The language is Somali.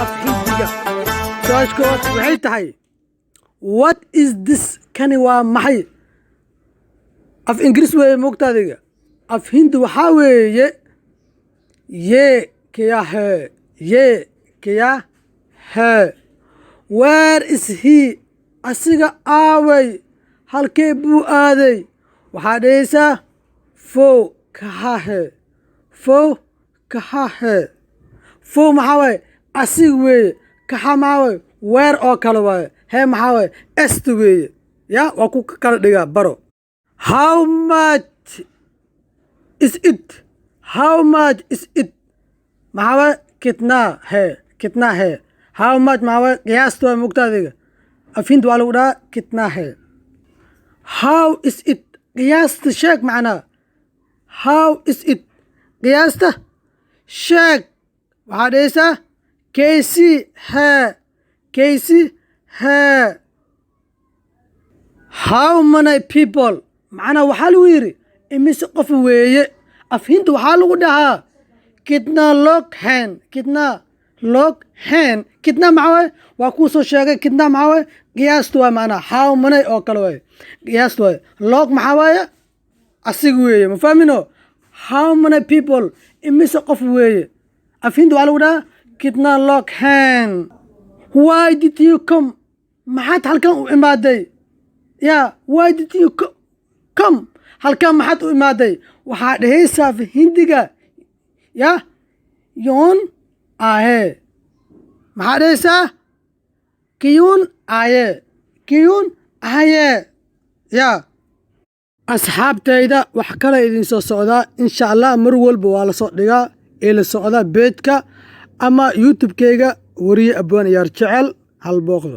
afhindiga su'aashkood waxay tahay what is this kani waa maxay af ingiriis weeye moogtaadiga af hindi waxaa weeye ye kya hai where is he asiga aaway halkee buu aaday waxaa dhahaysaa fo kahaa hai fo maxaa waaye asig weeye kaxa maxaa waaye weer oo kale waaye hee maxaa waaye est weeye ya waa ku kala dhigaa baro how much is it maxaa waaye kitna hai how much maxaa waaye qiyaasta waa mugtaadiga afinta waa lagu dhahaa kitna hai how is it qiyaasta sheeg macnaa how is it qiyaasta sheeg waxaa dhahaysaa kaysi hai how many people macnaa waxaa lagu yidhi imise qof weeye afhinta waxaa lagu dhahaa kitna log hen kitna maxaa waaye waa kuu soo sheegay kitna maxaa waaye qiyaasta waa macnaa how many oo kale waaye qiyaasta waaye log maxaa waaye asiga weeye ma fahmino how many people imise qof weeye afhinta waxaa lagu dhahaa kitna log hen why did you come maxaad halkan u imaaday ya why did you come halkan maxaad u imaaday waxaa dhahaysaa hindiga ya yon aye maxaa dhahaysaa kiyun aye ya asxaabtayda wax kale idin soo socdaa insha allah mar walba waa la soo dhigaa ee la socdaa beedka ama youtube-kayga wariye abwaan yaar jecel hal booqda